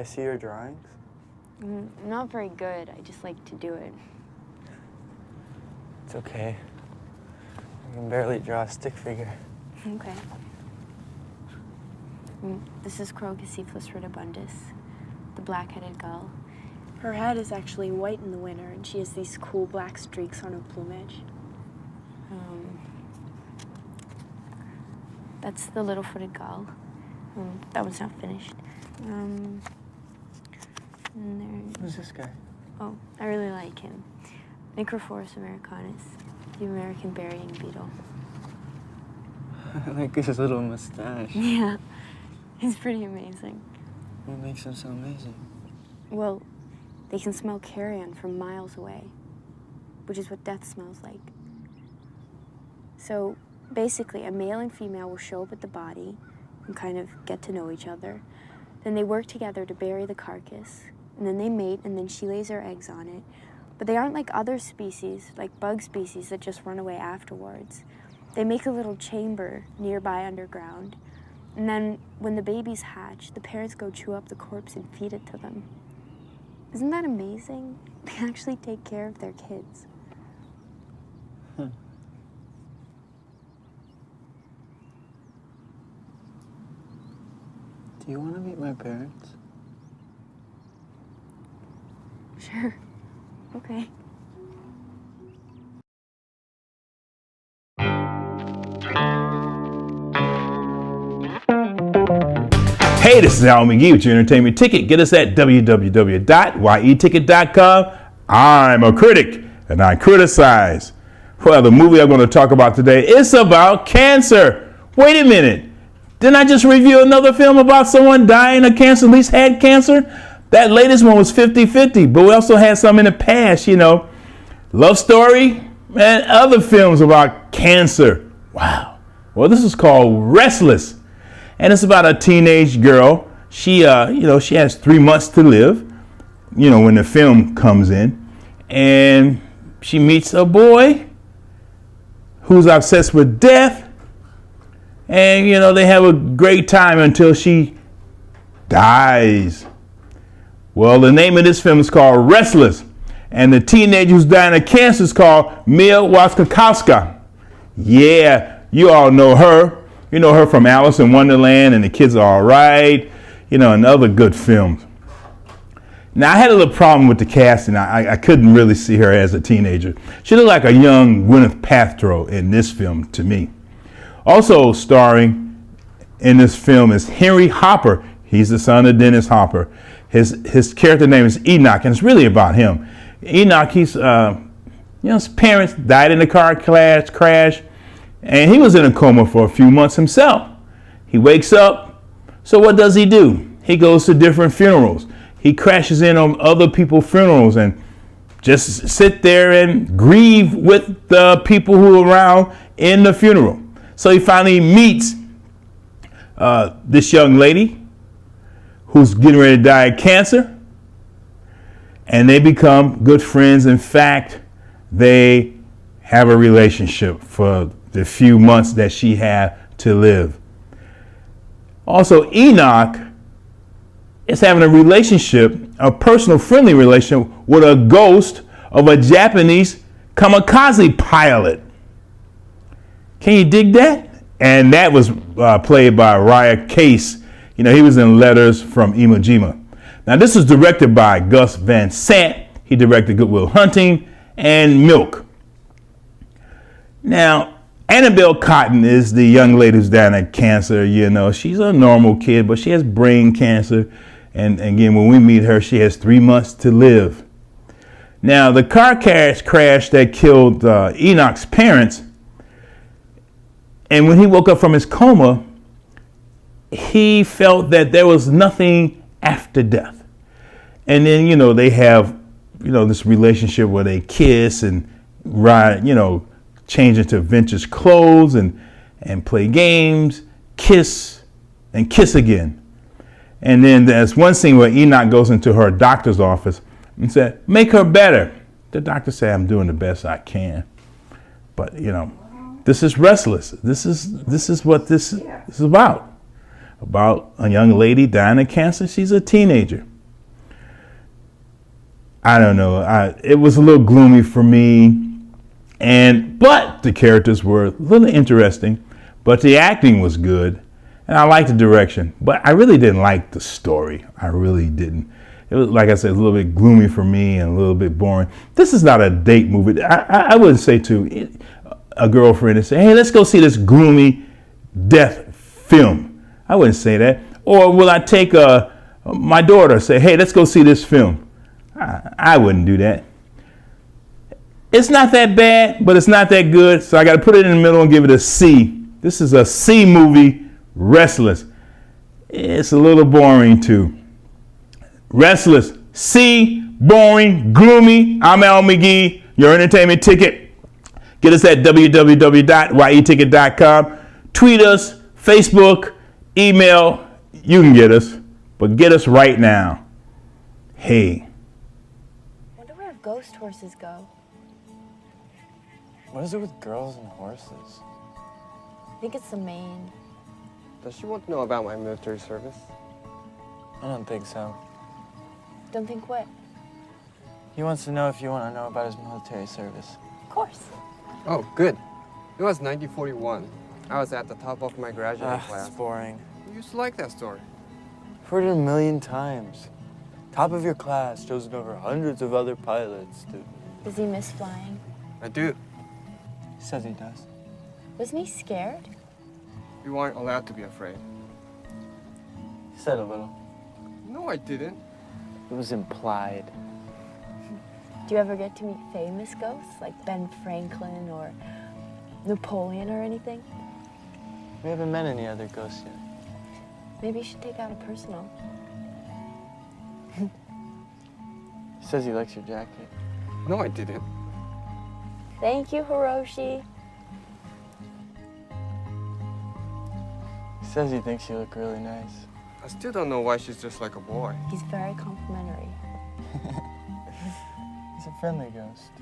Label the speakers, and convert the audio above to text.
Speaker 1: I see your drawings?
Speaker 2: I'm not very good. I just like to do it.
Speaker 1: It's okay. I can barely draw a stick figure.
Speaker 2: Okay. This is Crococephalus rotobundus, the black-headed gull. Her head is actually white in the winter, and she has these cool black streaks on her plumage. That's the little-footed gull. That one's not finished. And
Speaker 1: Who's this guy?
Speaker 2: Oh, I really like him. Microphorus americanus, the American burying beetle.
Speaker 1: I like his little mustache.
Speaker 2: Yeah, he's pretty amazing.
Speaker 1: What makes him so amazing?
Speaker 2: Well, they can smell carrion from miles away, which is what death smells like. So basically, a male and female will show up at the body and kind of get to know each other. Then they work together to bury the carcass, and then they mate, and then she lays her eggs on it. But they aren't like other species, like bug species that just run away afterwards. They make a little chamber nearby underground, and then when the babies hatch, the parents go chew up the corpse and feed it to them. Isn't that amazing? They actually take care of their kids.
Speaker 1: Do you want to meet my parents?
Speaker 2: Sure. Okay.
Speaker 3: Hey, this is Al McGee with your entertainment ticket. Get us at www.yeticket.com. I'm a critic and I criticize. Well, the movie I'm going to talk about today is about cancer. Wait a minute. Didn't I just review another film about someone dying of cancer, at least had cancer? That latest one was 50-50, but we also had some in the past, you know, Love Story and other films about cancer. Wow. Well, this is called Restless, and it's about a teenage girl. She has 3 months to live, when the film comes in, and she meets a boy who's obsessed with death, and, they have a great time until she dies. Well, the name of this film is called Restless, and the teenager who's dying of cancer is called Wasikowska. Yeah, you all know her. You know her from Alice in Wonderland and The Kids Are All Right, and other good films. Now, I had a little problem with the casting. I couldn't really see her as a teenager. She looked like a young Gwyneth Paltrow in this film to me. Also starring in this film is Henry Hopper. He's the son of Dennis Hopper. His character name is Enoch, and it's really about him. Enoch, his parents died in a car crash, and he was in a coma for a few months himself. He wakes up, so what does he do? He goes to different funerals. He crashes in on other people's funerals and just sit there and grieve with the people who are around in the funeral. So he finally meets this young lady who's getting ready to die of cancer, and they become good friends. In fact, they have a relationship for the few months that she had to live. Also, Enoch is having a relationship, a personal friendly relationship with a ghost of a Japanese kamikaze pilot. Can you dig that? And that was played by Ryo Kase. He was in Letters from Iwo Jima. Now, this is directed by Gus Van Sant. He directed Good Will Hunting and Milk. Now, Annabel Cotton is the young lady who's dying of cancer. She's a normal kid, but she has brain cancer. And again, when we meet her, she has 3 months to live. Now, the car crash that killed Enoch's parents, and when he woke up from his coma, he felt that there was nothing after death. And then, they have, this relationship where they kiss and ride, change into vintage clothes and play games, kiss, and kiss again. And then there's one scene where Enoch goes into her doctor's office and said, "Make her better." The doctor said, "I'm doing the best I can." But, this is Restless. This is what this is about. About a young lady dying of cancer. She's a teenager. I don't know. It was a little gloomy for me, but the characters were a little interesting, but the acting was good, and I liked the direction. But I really didn't like the story. I really didn't. It was, like I said, a little bit gloomy for me and a little bit boring. This is not a date movie. I wouldn't say to a girlfriend and say, hey, let's go see this gloomy death film. I wouldn't say that. Or will I take my daughter and say, hey, let's go see this film? I wouldn't do that. It's not that bad, but it's not that good. So I got to put it in the middle and give it a C. This is a C movie, Restless. It's a little boring too. Restless, C, boring, gloomy. I'm Al McGee, your entertainment ticket. Get us at www.yeticket.com. Tweet us, Facebook, email. You can get us, but get us right now. Hey.
Speaker 2: Wonder where ghost horses go.
Speaker 1: What is it with girls and horses?
Speaker 2: I think it's the mane.
Speaker 4: Does she want to know about my military service?
Speaker 1: I don't think so.
Speaker 2: Don't think what?
Speaker 1: He wants to know if you want to know about his military service.
Speaker 2: Of course.
Speaker 4: Oh, good. It was 1941. I was at the top of my graduating class.
Speaker 1: It's boring.
Speaker 4: You used to like that story.
Speaker 1: I've heard it a million times. Top of your class, chosen over hundreds of other pilots, dude.
Speaker 2: Does he miss flying?
Speaker 4: I do.
Speaker 1: He says he does.
Speaker 2: Wasn't he scared?
Speaker 4: You weren't allowed to be afraid.
Speaker 1: He said a little.
Speaker 4: No, I didn't.
Speaker 1: It was implied.
Speaker 2: Do you ever get to meet famous ghosts, like Ben Franklin or Napoleon or anything?
Speaker 1: We haven't met any other ghosts yet.
Speaker 2: Maybe you should take out a personal.
Speaker 1: He says he likes your jacket.
Speaker 4: No, I didn't.
Speaker 2: Thank you, Hiroshi.
Speaker 1: He says he thinks you look really nice.
Speaker 4: I still don't know why she's just like a boy.
Speaker 2: He's very complimentary.
Speaker 1: He's a friendly ghost.